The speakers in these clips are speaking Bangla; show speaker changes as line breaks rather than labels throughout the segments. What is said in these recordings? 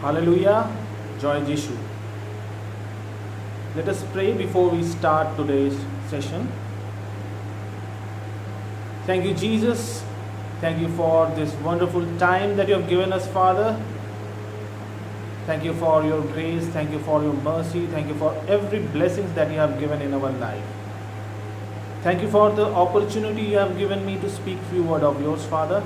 Hallelujah. Joy Jishu. Let us pray before we start today's session. Thank you, Jesus. Thank you for this wonderful time that you have given us, Father. Thank you for your grace. Thank you for your mercy. Thank you for every blessing that you have given in our life. Thank you for the opportunity you have given me to speak few words of yours, Father.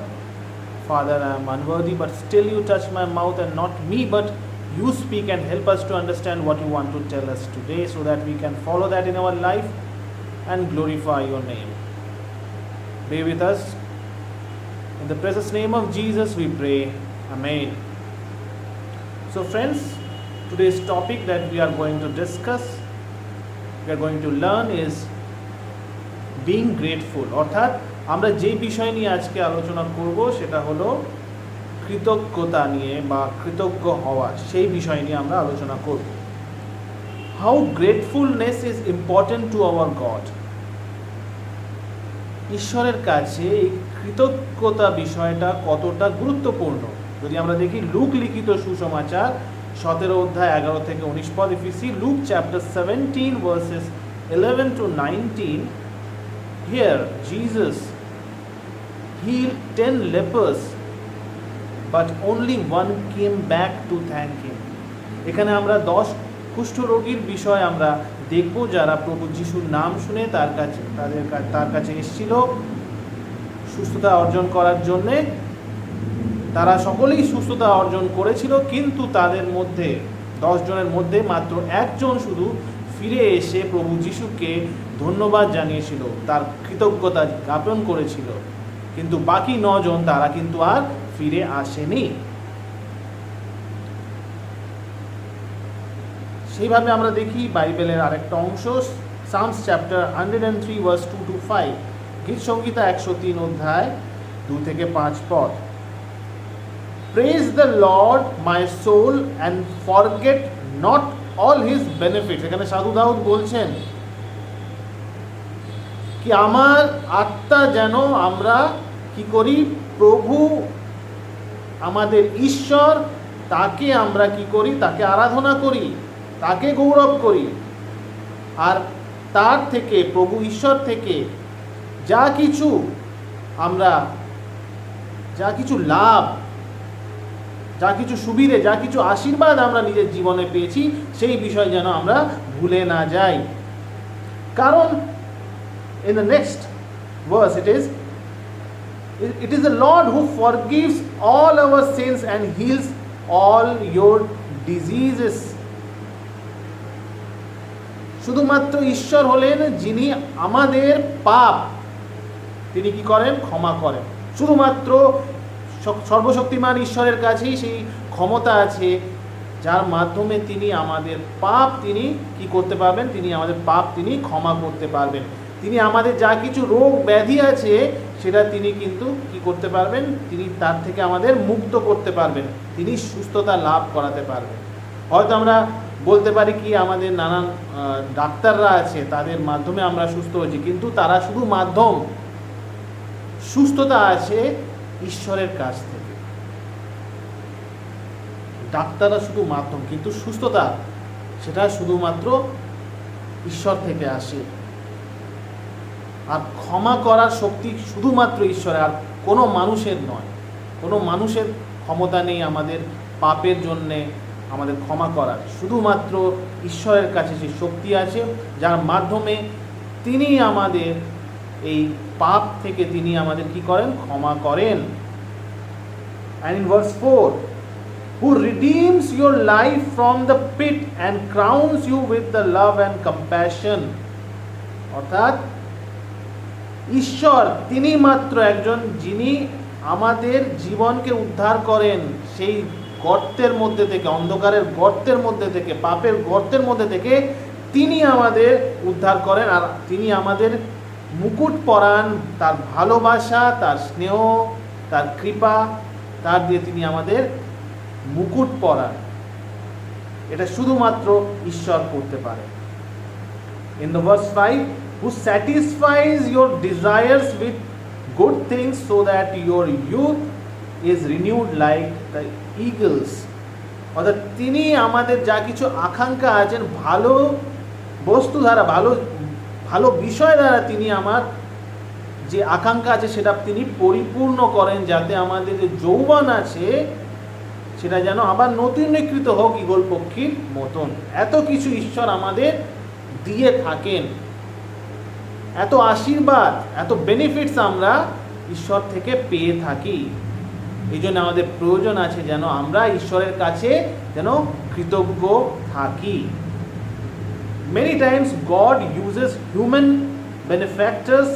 Father, I am unworthy, but still you touch my mouth, and not me, but you speak and help us to understand what you want to tell us today, so that we can follow that in our life and glorify your name. Be with us. In the precious name of Jesus we pray. Amen. So friends, today's topic that we are going to discuss, we are going to learn is being grateful. অর্থাৎ আমরা যে বিষয় নিয়ে আজকে আলোচনা করব সেটা হলো কৃতজ্ঞতা নিয়ে বা কৃতজ্ঞ হওয়া, সেই বিষয় নিয়ে আমরা আলোচনা করব। How gratefulness is important to our God. ঈশ্বরের কাছে এই কৃতজ্ঞতা বিষয়টা কতটা গুরুত্বপূর্ণ। যদি আমরা দেখি লুক লিখিত সুসমাচার 17 অধ্যায় 11 থেকে 19 পদ, if we see Luke chapter 17 verses 11 to 19, here Jesus healed 10 lepers, but only one came back to thank him. এখানে আমরা 10 কুষ্ঠরোগীর বিষয় আমরা দেখব যারা প্রভু যিশুর নাম শুনে তার কাছে এসেছিল সুস্থতা অর্জন করার জন্য। তারা সকলেই সুস্থতা অর্জন করেছিল, কিন্তু তাদের মধ্যে 10 জনের মধ্যে মাত্র একজন শুধু ফিরে এসে প্রভু যিশুকে ধন্যবাদ জানিয়েছিল, তার কৃতজ্ঞতা জ্ঞাপন করেছিল, কিন্তু বাকি 9 জন তারা কিন্তু আর ফিরে আসেনি। সেইভাবে আমরা দেখি বাইবেলের আরেকটা অংশ, সামস চ্যাপ্টার 103 ভার্স 2 to 5, গীত সংহিতা 103 অধ্যায় 2 থেকে 5 পদ। Praise the Lord my soul and forget not all his benefits. এখানে সাধু দাউদ বলছেন কি আমার আত্মা যেন আমরা কি করি, প্রভু আমাদের ঈশ্বর, তাকে আমরা কি করি, তাকে আরাধনা করি, তাকে গৌরব করি, আর তার থেকে প্রভু ঈশ্বর থেকে যা কিছু আমরা যা কিছু লাভ, যা কিছু সুবিধে, যা কিছু আশীর্বাদ আমরা নিজের জীবনে পেয়েছি, সেই বিষয় যেন আমরা ভুলে না যাই। কারণ in the next verse it is the Lord who forgives all our sins and heals all your diseases. শুধুমাত্র ঈশ্বর হলেন যিনি আমাদের পাপ তিনি কি করেন, ক্ষমা করেন। শুধুমাত্র সর্বশক্তিমান ঈশ্বরের কাছেই সেই ক্ষমতা আছে, যার মাধ্যমে তিনি আমাদের পাপ তিনি কি করতে পারবেন, তিনি আমাদের পাপ তিনি ক্ষমা করতে পারবেন। তিনি আমাদের যা কিছু রোগ ব্যাধি আছে সেটা তিনি কিন্তু কি করতে পারবেন, তিনি তার থেকে আমাদের মুক্ত করতে পারবেন, তিনি সুস্থতা লাভ করাতে পারবেন। হয়তো আমরা বলতে পারি কি আমাদের নানান ডাক্তাররা আছে, তাদের মাধ্যমে আমরা সুস্থ হয়েছি, কিন্তু তারা শুধু মাধ্যম। সুস্থতা আছে ঈশ্বরের কাছ থেকে। ডাক্তাররা শুধু মাধ্যম, কিন্তু সুস্থতা সেটা শুধুমাত্র ঈশ্বর থেকে আসে। আর ক্ষমা করার শক্তি শুধুমাত্র ঈশ্বরের, আর কোনো মানুষের নয়। কোনো মানুষের ক্ষমতা নেই আমাদের পাপের জন্যে আমাদের ক্ষমা করার। শুধুমাত্র ঈশ্বরের কাছে সেই শক্তি আছে, যার মাধ্যমে তিনি আমাদের এই পাপ থেকে তিনি আমাদের কি করেন, ক্ষমা করেন। And in verse 4, who redeems your life from the pit and crowns you with the love and compassion. অর্থাৎ ঈশ্বর তিনি মাত্র একজন যিনি আমাদের জীবনকে উদ্ধার করেন সেই গর্তের মধ্যে থেকে, অন্ধকারের গর্তের মধ্যে থেকে, পাপের গর্তের মধ্যে থেকে তিনি আমাদের উদ্ধার করেন, আর তিনি আমাদের মুকুট পরান তার ভালোবাসা, তার স্নেহ, তার কৃপা, তার দিয়ে তিনি আমাদের মুকুট পরান। এটা শুধুমাত্র ঈশ্বর করতে পারে। In the verse 5, who satisfies your desires with good things so that your youth is renewed like the eagles. অর্থাৎ তিনি আমাদের যা কিছু আকাঙ্ক্ষা আছেন, ভালো বস্তু দ্বারা, ভালো ভালো বিষয় দ্বারা তিনি আমার যে আকাঙ্ক্ষা আছে সেটা তিনি পরিপূর্ণ করেন, যাতে আমাদের যে যৌবন আছে সেটা যেন আবার নতুনীকৃত হোক ঈগল পক্ষীর মতন। এত কিছু ঈশ্বর আমাদের দিয়ে থাকেন, এত আশীর্বাদ, এত বেনিফিটস আমরা ঈশ্বর থেকে পেয়ে থাকি। এই জন্য আমাদের প্রয়োজন আছে যেন আমরা ঈশ্বরের কাছে যেন কৃতজ্ঞ থাকি। Many times God uses human benefactors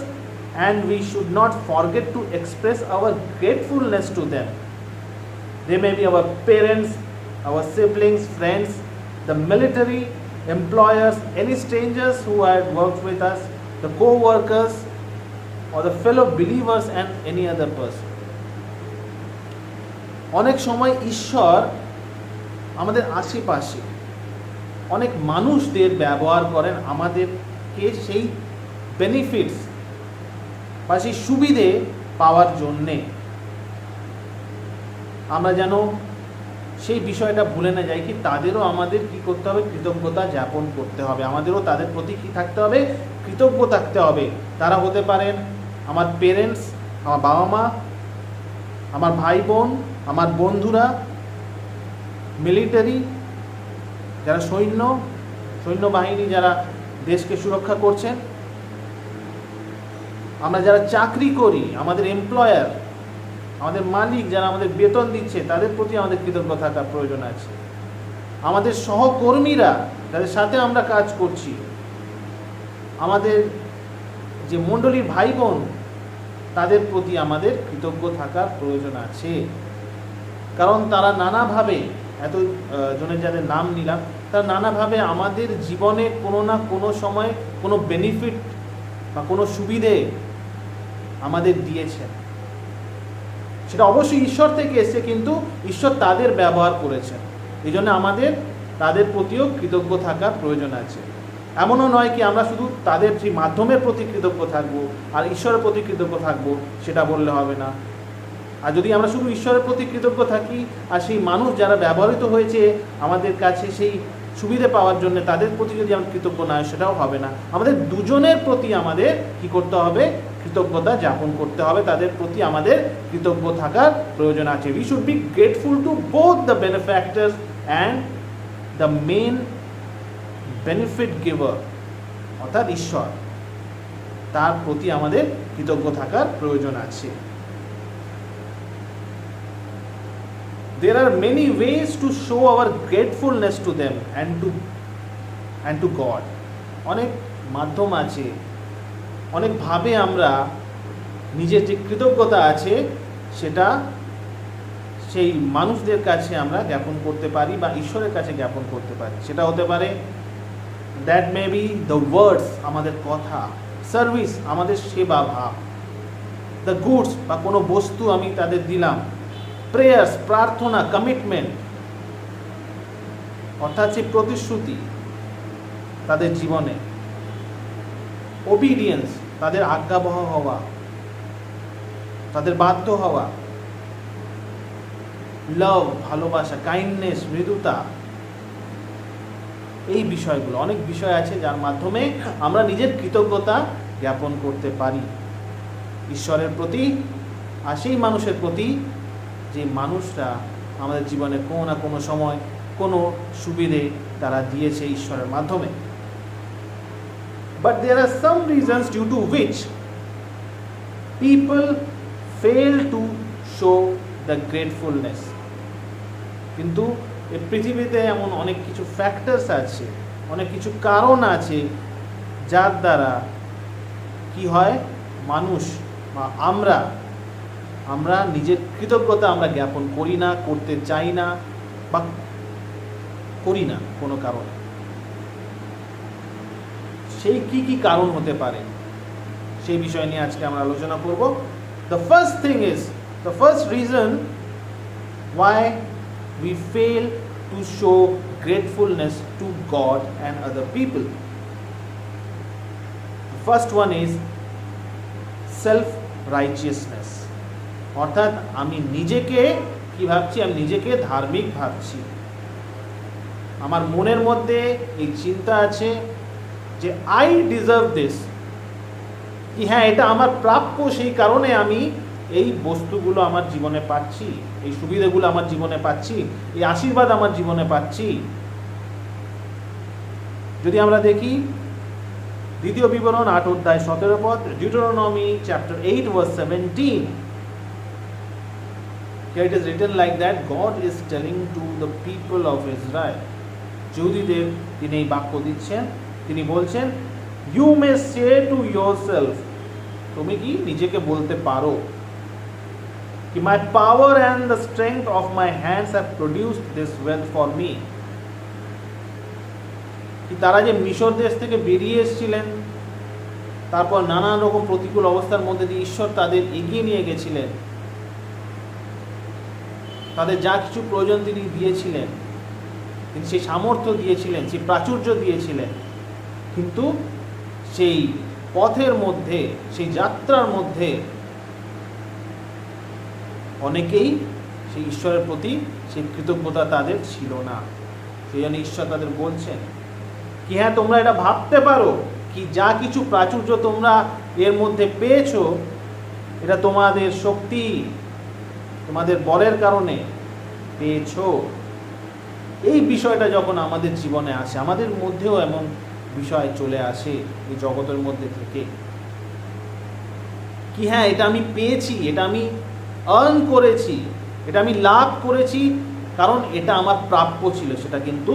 and we should not forget to express our gratefulness to them. They may be our parents, our siblings, friends, the military, employers, any strangers who had worked with us, the co-workers or the fellow believers and any other person. অনেক সময় ঈশ্বর আমাদের আশেপাশে অনেক মানুষদের ব্যবহার করেন আমাদেরকে সেই বেনিফিটস বা সেই সুবিধে পাওয়ার জন্যে। আমরা যেন সেই বিষয়টা ভুলে না যাই, কি তাদেরও আমাদের কি করতে হবে, কৃতজ্ঞতা জ্ঞাপন করতে হবে। আমাদেরও তাদের প্রতি কি থাকতে হবে, কৃতজ্ঞ থাকতে হবে। তারা হতে পারেন আমার পেরেন্টস, আমার বাবা মা, আমার ভাই বোন, আমার বন্ধুরা, মিলিটারি যারা সৈন্যবাহিনী যারা দেশকে সুরক্ষা করছেন, আমরা যারা চাকরি করি, আমাদের এমপ্লয়ার, আমাদের মালিক যারা আমাদের বেতন দিচ্ছে, তাদের প্রতি আমাদের কৃতজ্ঞ থাকার প্রয়োজন আছে। আমাদের সহকর্মীরা যাদের সাথে আমরা কাজ করছি, আমাদের যে মণ্ডলীর ভাই বোন, তাদের প্রতি আমাদের কৃতজ্ঞ থাকার প্রয়োজন আছে। কারণ তারা নানাভাবে, এত জনের যাদের নাম নিলাম, তারা নানাভাবে আমাদের জীবনে কোনো না কোনো সময় কোনো বেনিফিট বা কোনো সুবিধে আমাদের দিয়েছেন। সেটা অবশ্যই ঈশ্বর থেকে এসে, কিন্তু ঈশ্বর তাদের ব্যবহার করেছেন। এই জন্য আমাদের তাদের প্রতিও কৃতজ্ঞ থাকার প্রয়োজন আছে। এমনও নয় কি আমরা শুধু তাদের সেই মাধ্যমের প্রতি কৃতজ্ঞ থাকবো আর ঈশ্বরের প্রতি কৃতজ্ঞ থাকবো, সেটা বললে হবে না। আর যদি আমরা শুধু ঈশ্বরের প্রতি কৃতজ্ঞ থাকি আর সেই মানুষ যারা ব্যবহৃত হয়েছে আমাদের কাছে সেই সুবিধে পাওয়ার জন্য, তাদের প্রতি যদি আমরা কৃতজ্ঞ না হয়, সেটাও হবে না। আমাদের দুজনের প্রতি আমাদের কি করতে হবে, কৃতজ্ঞতা জ্ঞাপন করতে হবে। তাদের প্রতি আমাদের কৃতজ্ঞ থাকার প্রয়োজন আছে। We should be grateful to both the benefactors and the main benefit giver, অর্থাৎ ঈশ্বর, তার প্রতি আমাদের কৃতজ্ঞ থাকার প্রয়োজন আছে। There are many ways to show our gratefulness to them and to God. অনেক মাধ্যম আছে, অনেকভাবে আমরা নিজের যে কৃতজ্ঞতা আছে সেটা সেই মানুষদের কাছে আমরা জ্ঞাপন করতে পারি বা ঈশ্বরের কাছে জ্ঞাপন করতে পারি। সেটা হতে পারে that may be the words, আমাদের কথা, সার্ভিস, আমাদের সেবা ভাব, দ্য গুডস বা কোনো বস্তু আমি তাদের দিলাম, প্রেয়ার্স, প্রার্থনা, কমিটমেন্ট, অর্থাৎ সেই প্রতিশ্রুতি তাদের জীবনে, ওবিডিয়েন্স, তাদের আজ্ঞাবহ হওয়া, তাদের বাধ্য হওয়া, লাভ, ভালোবাসা, কাইন্ডনেস, মৃদুতা, এই বিষয়গুলো, অনেক বিষয় আছে যার মাধ্যমে আমরা নিজের কৃতজ্ঞতা জ্ঞাপন করতে পারি ঈশ্বরের প্রতি আর সেই মানুষের প্রতি যে মানুষরা আমাদের জীবনে কোনো না কোনো সময় কোনো সুবিধে তারা দিয়েছে ঈশ্বরের মাধ্যমে। But there are some reasons due to which people fail to show the gratefulness. কিন্তু এই পৃথিবীতে এমন অনেক কিছু ফ্যাক্টরস আছে, অনেক কিছু কারণ আছে যার দ্বারা কি হয়, মানুষ বা আমরা নিজের কৃতজ্ঞতা আমরা জ্ঞাপন করি না, করতে চাই না বা করি না কোনো কারণে। সেই কি কারণ হতে পারে সেই বিষয় নিয়ে আজকে আমরা আলোচনা করব। The first reason why we fail to show gratefulness to God and other people. The first one is self-righteousness. অর্থাৎ আমি নিজেকে কি ভাবছি, আমি নিজেকে ধার্মিক ভাবছি। আমার মনের মধ্যে এই চিন্তা আছে যে আই ডিজার্ভ দিস, কি হ্যাঁ এটা আমার প্রাপ্য, সেই কারণে আমি এই বস্তুগুলো আমার জীবনে পাচ্ছি, এই সুবিধাগুলো আমার জীবনে পাচ্ছি, এই আশীর্বাদ আমার জীবনে পাচ্ছি। যদি আমরা দেখি দ্বিতীয় বিবরণ 8 অধ্যায় 17 পদ, Deuteronomy chapter 8 verse 17, here it is written like that, God is telling to the people of Israel, যুদিদের তিনি এই বাক্য দিচ্ছেন, তিনি বলছেন, you may say to yourself, তুমি কি নিজেকে বলতে পারো কি my power and the strength of my hands have produced this wealth for me, কি তারা যে মিশর দেশ থেকে বেরিয়ে এসেছিলেন, তারপর নানান রকম প্রতিকূল অবস্থার মধ্যে দিয়ে ঈশ্বর তাদের এগিয়ে নিয়ে গেছিলেন, তাদের যা কিছু প্রয়োজন তিনি দিয়েছিলেন, তিনি সেই সামর্থ্য দিয়েছিলেন, সেই প্রাচুর্য দিয়েছিলেন, কিন্তু সেই পথের মধ্যে, সেই যাত্রার মধ্যে অনেকেই সেই ঈশ্বরের প্রতি সেই কৃতজ্ঞতা তাদের ছিল না। সেই জন্য ঈশ্বর তাদের বলছেন কি হ্যাঁ তোমরা এটা ভাবতে পারো কি যা কিছু প্রাচুর্য তোমরা এর মধ্যে পেয়েছো, এটা তোমাদের শক্তি, তোমাদের বলের কারণে পেয়েছো। এই বিষয়টা যখন আমাদের জীবনে আসে, আমাদের মধ্যেও এমন বিষয় চলে আসে এই জগতের মধ্যে থেকে, কি হ্যাঁ এটা আমি পেয়েছি, এটা আমি আর্ন করেছি, এটা আমি লাভ করেছি, কারণ এটা আমার প্রাপ্য ছিল, সেটা কিন্তু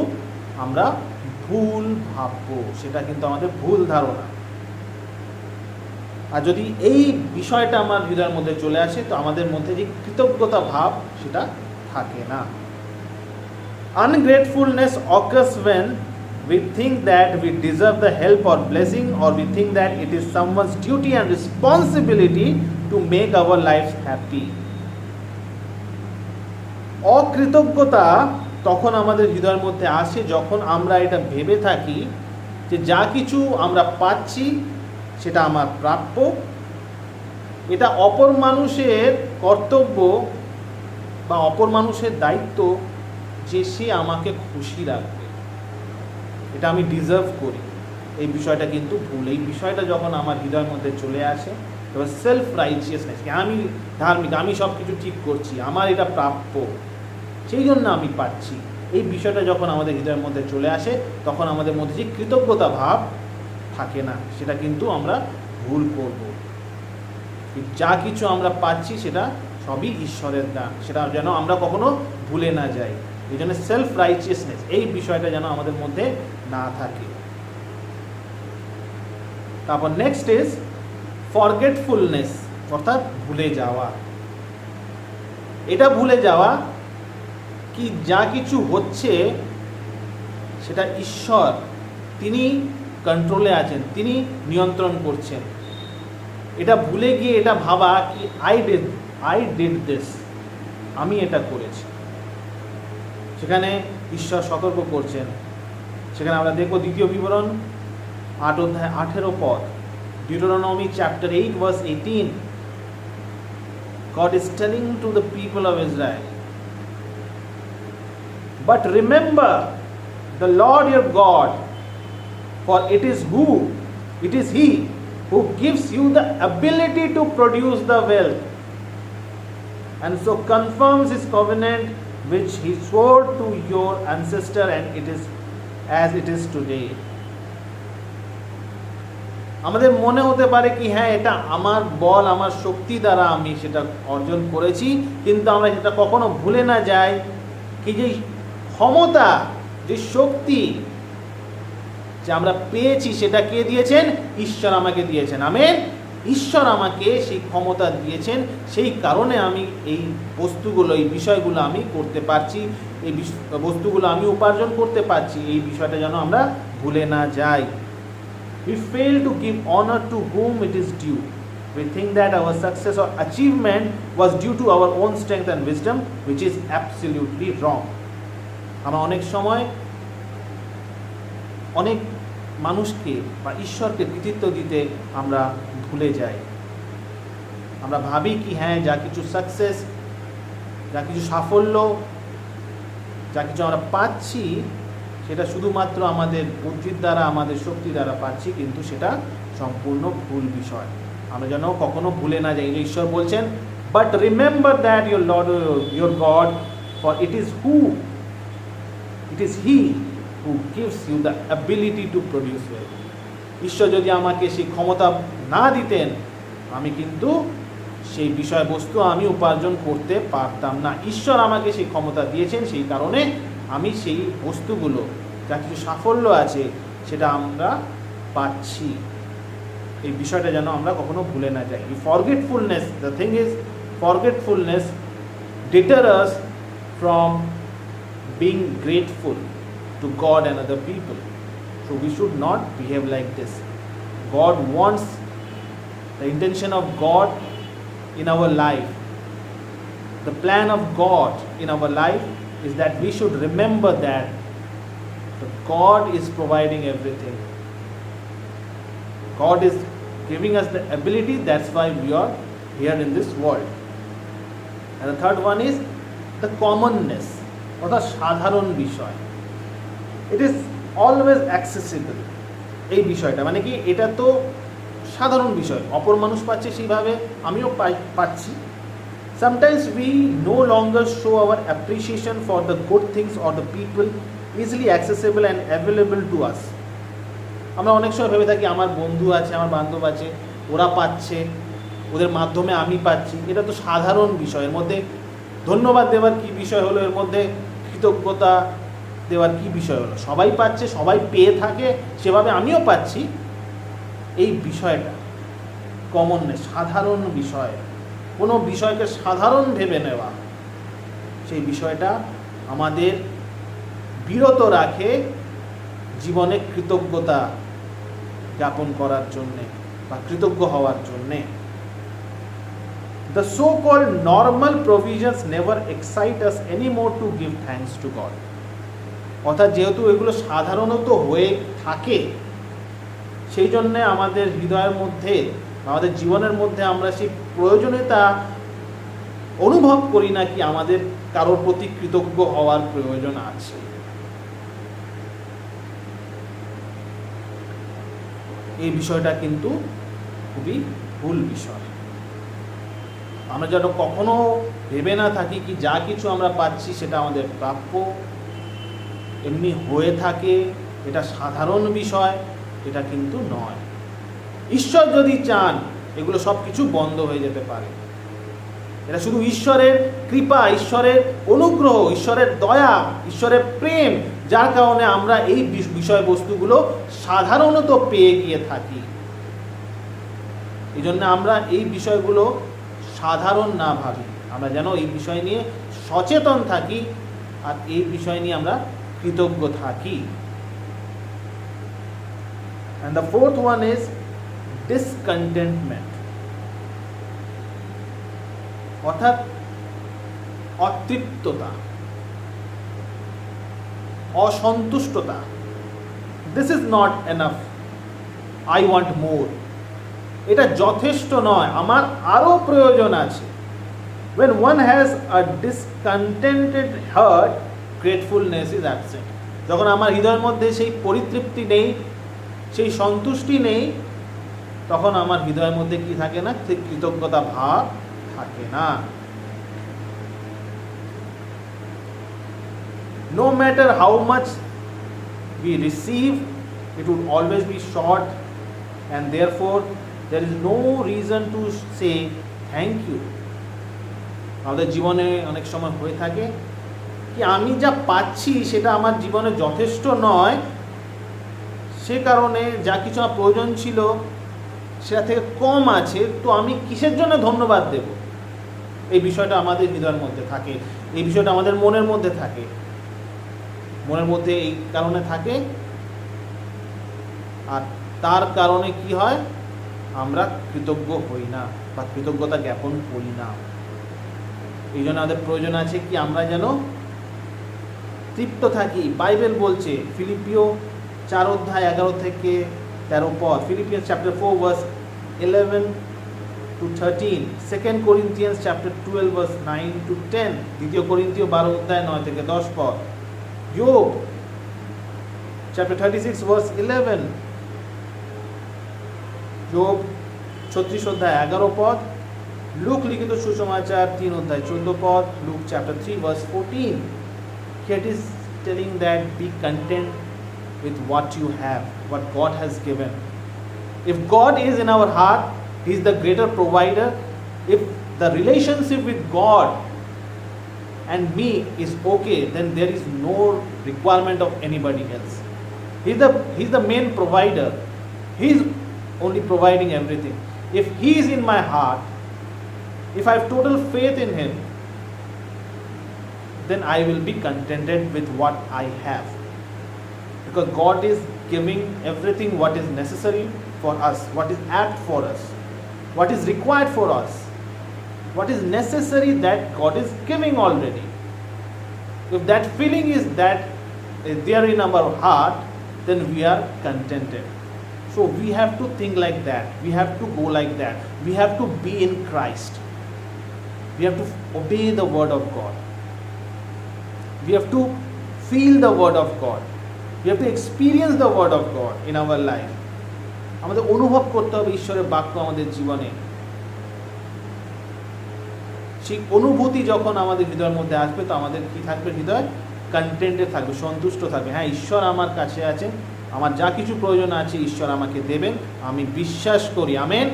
আমরা ভুল ভাববো, সেটা কিন্তু আমাদের ভুল ধারণা। আর যদি এই বিষয়টা আমার হৃদয়ের মধ্যে চলে আসে, তো আমাদের মধ্যে যে কৃতজ্ঞতা ভাব সেটা থাকে না। Ungratefulness occurs when we think that we deserve the help or blessing, or we think that it is someone's duty and responsibility to make our lives happy. অকৃতজ্ঞতা তখন আমাদের হৃদয়ের মধ্যে আসে যখন আমরা এটা ভেবে থাকি যে যা কিছু আমরা পাচ্ছি সেটা আমার প্রাপ্য, এটা অপর মানুষের কর্তব্য বা অপর মানুষের দায়িত্ব যে সে আমাকে খুশি রাখবে, এটা আমি ডিজার্ভ করি। এই বিষয়টা কিন্তু ভুল। এই বিষয়টা যখন আমার হৃদয়ের মধ্যে চলে আসে, এবার সেলফ রাইচিয়াসনেস, আমি ধার্মিক, আমি সব কিছু ঠিক করছি, আমার এটা প্রাপ্য, সেই জন্য আমি পাচ্ছি, এই বিষয়টা যখন আমাদের হৃদয়ের মধ্যে চলে আসে, তখন আমাদের মধ্যে যে কৃতজ্ঞতা ভাব থাকে না, সেটা কিন্তু আমরা ভুল করব। যা কিছু আমরা পাচ্ছি সেটা সবই ঈশ্বরের দান, সেটা যেন আমরা কখনো ভুলে না যাই। এই জন্য সেলফ রাইচিয়াসনেস, এই বিষয়টা যেন আমাদের মধ্যে না থাকে। তারপর নেক্সট ইজ ফরগেটফুলনেস, অর্থাৎ ভুলে যাওয়া। এটা ভুলে যাওয়া কি যা কিছু হচ্ছে সেটা ঈশ্বর, তিনি কন্ট্রোলে আছেন, তিনি নিয়ন্ত্রণ করছেন। এটা ভুলে গিয়ে এটা ভাবা কি আই ডিড দিস, আমি এটা করেছি। সেখানে ঈশ্বর সতর্ক করছেন। সেখানে আমরা দেখব দ্বিতীয় বিবরণ 8 অধ্যায় 18 পদ, Deuteronomy chapter 8 verse 18, God is telling to the people of Israel, but remember the Lord your God, for it is He who gives you the ability to produce the wealth, and so confirms His covenant which He swore to your ancestor, and it is as it is today. আমাদের মনে হতে পারে কি হ্যাঁ এটা আমার বল, আমার শক্তি দ্বারা আমি সেটা অর্জন করেছি, কিন্তু আমরা সেটা কখনো ভুলে না যাই কি যে ক্ষমতা, যে শক্তি যে আমরা পেয়েছি সেটা কে দিয়েছেন? ঈশ্বর আমাকে দিয়েছেন। আমেন। ঈশ্বর আমাকে সেই ক্ষমতা দিয়েছেন, সেই কারণে আমি এই বস্তুগুলো, এই বিষয়গুলো আমি করতে পারছি, এই বস্তুগুলো আমি উপার্জন করতে পারছি। এই বিষয়টা যেন আমরা ভুলে না যাই। We fail to give honor to whom it is due. We think that our success or achievement was due to our own strength and wisdom, which is absolutely wrong. আমরা অনেক সময় অনেক মানুষকে বা ঈশ্বরকে কৃতিত্ব দিতে আমরা ভুলে যাই। আমরা ভাবি কি হ্যাঁ যা কিছু সাকসেস, যা কিছু সাফল্য, যা কিছু আমরা পাচ্ছি সেটা শুধুমাত্র আমাদের বুদ্ধির দ্বারা, আমাদের শক্তি দ্বারা পাচ্ছি, কিন্তু সেটা সম্পূর্ণ ভুল বিষয়। আমরা যেন কখনো ভুলে না যাই। ঈশ্বর বলছেন, but remember that your lord your god, for it is he who gives you the ability to produce wealth. ঈশ্বর যদি আমাকে সেই ক্ষমতা না দিতেন, আমি কিন্তু সেই বিষয়বস্তু আমি উপার্জন করতে পারতাম না। ঈশ্বর আমাকে সেই ক্ষমতা দিয়েছেন, সেই কারণে আমি সেই বস্তুগুলো, যা কিছু সাফল্য আছে, সেটা আমরা পাচ্ছি। এই বিষয়টা যেন আমরা কখনো ভুলে না যাই। Forgetfulness, the thing is, forgetfulness deter us from being grateful to God and other people. So we should not behave like this. God wants, the intention of God in our life, the plan of God in our life is that we should remember that God is providing everything. God is giving us the ability, that's why we are here in this world. And the third one is the commonness, অর্থাৎ সাধারণ বিষয়। It is always accessible. এই বিষয়টা মানে কি, এটা তো সাধারণ বিষয়, অপর মানুষ পাচ্ছে সেইভাবে আমিও পাচ্ছি। Sometimes we no longer show our appreciation for the good things or the people easily accessible and available to us. আমরা অনেক সময় ভেবে থাকি আমার বন্ধু আছে, আমার বান্ধব আছে, ওরা পাচ্ছে, ওদের মাধ্যমে আমি পাচ্ছি। এটা তো সাধারণ বিষয়, এর মধ্যে ধন্যবাদ দেওয়ার কি বিষয় হলো, এর মধ্যে কৃতজ্ঞতা দেওয়ার কি বিষয় হলো? সবাই পাচ্ছে, সবাই পেয়ে থাকে, সেভাবে আমিও পাচ্ছি। এই বিষয়টা কমননেস, সাধারণ বিষয়, কোনো বিষয়কে সাধারণ ভেবে নেওয়া, সেই বিষয়টা আমাদের বিরত রাখে জীবনে কৃতজ্ঞতা জ্ঞাপন করার জন্যে বা কৃতজ্ঞ হওয়ার জন্যে। The so-called normal provisions never excite us anymore to give thanks to God. অর্থাৎ যেহেতু এগুলো সাধারণত হয়ে থাকে, সেই জন্যে আমাদের হৃদয়ের মধ্যে, আমাদের জীবনের মধ্যে আমরা সেই প্রয়োজনীয়তা অনুভব করি না কি আমাদের কারোর প্রতি কৃতজ্ঞ হওয়ার প্রয়োজন আছে। এই বিষয়টা কিন্তু খুবই ভুল বিষয়। আমরা যেন কখনো ভেবে না থাকি কি যা কিছু আমরা পাচ্ছি সেটা আমাদের প্রাপ্য, এমনি হয়ে থাকে, এটা সাধারণ বিষয়, এটা কিন্তু নয়। ঈশ্বর যদি চান এগুলো সব কিছু বন্ধ হয়ে যেতে পারে। এটা শুধু ঈশ্বরের কৃপা, ঈশ্বরের অনুগ্রহ, ঈশ্বরের দয়া, ঈশ্বরের প্রেম, যার কারণে আমরা এই বিষয়বস্তুগুলো সাধারণত পেয়ে গিয়ে থাকি। এই জন্য আমরা এই বিষয়গুলো সাধারণ না ভাবি, আমরা যেন এই বিষয় নিয়ে সচেতন থাকি আর এই বিষয় নিয়ে আমরা কৃতজ্ঞ থাকি। And the fourth one is discontentment, অর্থাৎ অতৃপ্ততা, অসন্তুষ্টতা। This is not enough, I want more. এটা যথেষ্ট নয়, আমার আরো প্রয়োজন আছে। When one has a discontented heart, gratefulness is absent. যখন আমার হৃদয়ের মধ্যে সেই পরিতৃপ্তি নেই, সেই সন্তুষ্টি নেই, তখন আমার হৃদয়ের মধ্যে কি থাকে না, সেই কৃতজ্ঞতা ভাব থাকে না। No matter how much we receive, it would always be short, and therefore there is no reason to say thank you. আমাদের জীবনে অনেক সময় হয়ে থাকে কি আমি যা পাচ্ছি সেটা আমার জীবনে যথেষ্ট নয়, সে কারণে যা কিছু আমার প্রয়োজন ছিল সেটা থেকে কম আছে, তো আমি কিসের জন্য ধন্যবাদ দেব? এই বিষয়টা আমাদের হৃদয়ের মধ্যে থাকে, এই বিষয়টা আমাদের মনের মধ্যে থাকে। মনের মধ্যে এই কারণে থাকে, আর তার কারণে কি হয়, আমরা কৃতজ্ঞ হই না বা কৃতজ্ঞতা জ্ঞাপন করি না। এই জন্য আমাদের প্রয়োজন আছে কি আমরা যেন তৃপ্ত থাকি। বাইবেল বলছে ফিলিপিও 4 অধ্যায় 11 থেকে 13 পদ, Philippians chapter 4 verse 11 to 13, 2 Corinthians chapter 12 verse 9 to 10, দ্বিতীয় করিন্থীয় 12 অধ্যায় 9 থেকে 10 পদ, যোব chapter 36 verse 11, যোব 36 অধ্যায় 11 পদ, লুক লিখিত সুসমাচার 3 অধ্যায় 14 পদ, Luke chapter 3 verse 14. Here it is telling that be content with what you have, what God has given. If God is in our heart, He is the greater provider. If the relationship with God and me is okay, then there is no requirement of anybody else. He's the main provider. He's only providing everything. If He is in my heart, if I have total faith in Him, then I will be contented with what I have. Because God is giving everything what is necessary for us, what is apt for us, what is required for us, what is necessary that God is giving already. If that feeling is there in our heart, then we are contented. So we have to think like that. We have to go like that. We have to be in Christ. We have to obey the word of God. We have to feel the word of God. We have to experience the word of God in our life. আমাদের অনুভব করতে হবে ঈশ্বরের বাক্য আমাদের জীবনে। সেই অনুভূতি যখন আমাদের হৃদয়ের মধ্যে আসবে, তো আমাদের কি থাকবে? হৃদয় কন্টেন্টে থাকবে, সন্তুষ্ট থাকবে। হ্যাঁ, ঈশ্বর আমার কাছে আছে, আমার যা কিছু প্রয়োজন আছে ঈশ্বর আমাকে দেবেন, আমি বিশ্বাস করি। আমেন।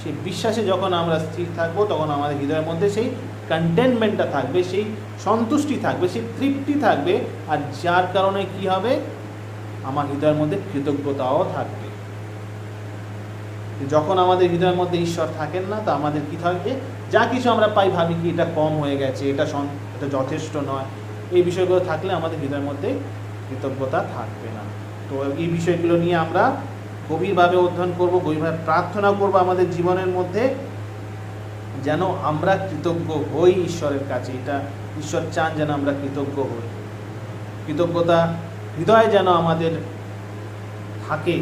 সেই বিশ্বাসে যখন আমরা স্থির থাকবো, তখন আমাদের হৃদয়ের মধ্যে সেই কন্টেন্টমেন্টটা থাকবে, সেই সন্তুষ্টি থাকবে, সেই তৃপ্তি থাকবে। আর যার কারণে কি হবে? আমার হৃদয়ের মধ্যে কৃতজ্ঞতাও থাকবে। যখন আমাদের হৃদয়ের মধ্যে ঈশ্বর থাকেন না, তো আমাদের কি থাকবে? যা কিছু আমরা পাই ভাবি কি এটা কম হয়ে গেছে, এটা যথেষ্ট নয়। এই বিষয়গুলো থাকলে আমাদের হৃদয়ের মধ্যে কৃতজ্ঞতা থাকবে না। তো এই বিষয়গুলো নিয়ে আমরা গভীরভাবে অধ্যয়ন করব, গভীরভাবে প্রার্থনা করব আমাদের জীবনের মধ্যে, যেন আমরা কৃতজ্ঞ হই ঈশ্বরের কাছে। এটা ঈশ্বর চান যেন আমরা কৃতজ্ঞ হই। কৃতজ্ঞতা হৃদয়ে যেন আমাদের থাকে,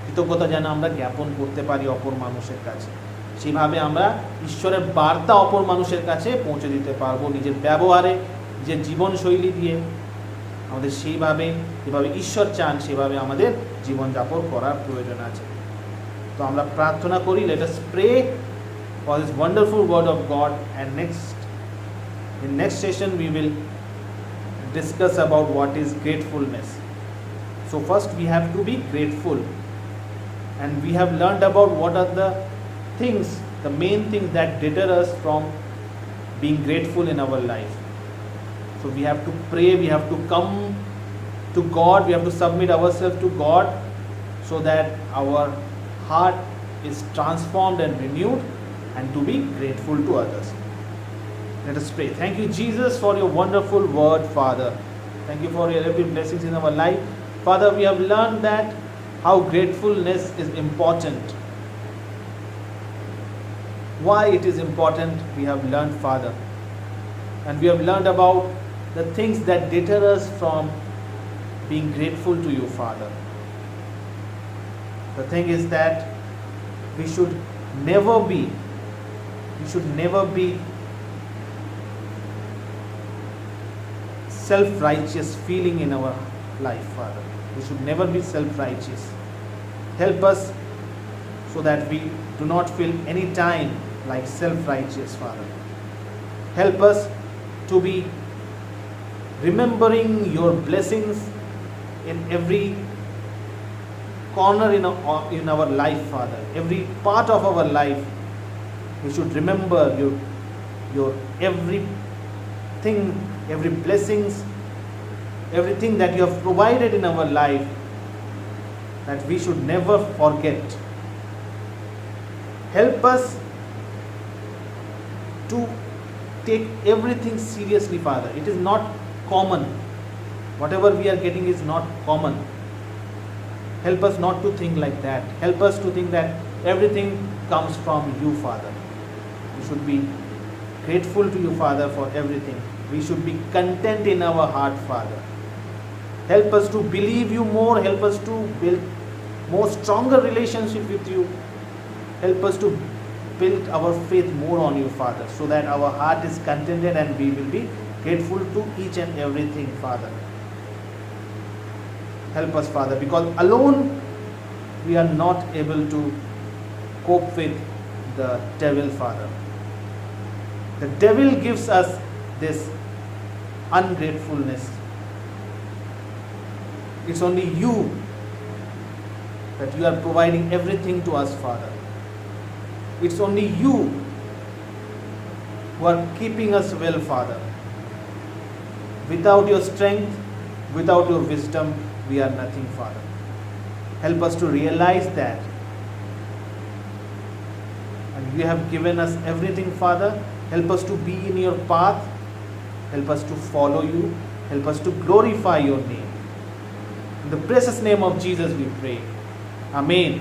কৃতজ্ঞতা যেন আমরা জ্ঞাপন করতে পারি অপর মানুষের কাছে। সেইভাবে আমরা ঈশ্বরের বার্তা অপর মানুষের কাছে পৌঁছে দিতে পারবো নিজের ব্যবহারে, যে জীবনশৈলী দিয়ে। আমাদের সেইভাবে যেভাবে ঈশ্বর চান সেভাবে আমাদের জীবনযাপন করার প্রয়োজন আছে। তো আমরা প্রার্থনা করি। Let us pray for this wonderful word of god, and in next session we will discuss about what is gratefulness. So first we have to be grateful, and we have learned about what are the things, the main things that deter us from being grateful in our life. So we have to pray, we have to come to God, we have to submit ourselves to God, so that our heart is transformed and renewed, and to be grateful to others. Let us pray. Thank you, Jesus, for your wonderful word, Father. Thank you for your every blessings in our life. Father, we have learned that how gratefulness is important. Why it is important, we have learned, Father. And we have learned about the things that deter us from being grateful to you, Father. The thing is that we should never be self-righteous feeling in our life, Father. We should never be self-righteous. Help us so that we do not feel any time like self-righteous, Father. Help us to be remembering your blessings in every corner in our life, Father. Every part of our life, we should remember your everything, every blessings, everything that you have provided in our life, that we should never forget. Help us to take everything seriously, Father. It is not common. Whatever we are getting is not common. Help us not to think like that. Help us to think that everything comes from you, Father. We should be grateful to you, Father, for everything. We should be content in our heart, Father. Help us to believe you more. Help us to build more stronger relationship with you. Help us to build our faith more on you, Father, so that our heart is contented and we will be grateful to each and everything, Father. Help us, Father, because alone we are not able to cope with the devil, Father. The devil gives us this ungratefulness. It's only you that you are providing everything to us, Father. It's only you who are keeping us well, Father. Without your strength, without your wisdom, we are nothing, Father. Help us to realize that. And you have given us everything, Father. Help us to be in your path. Help us to follow you. Help us to glorify your name. In the precious name of Jesus we pray. Amen.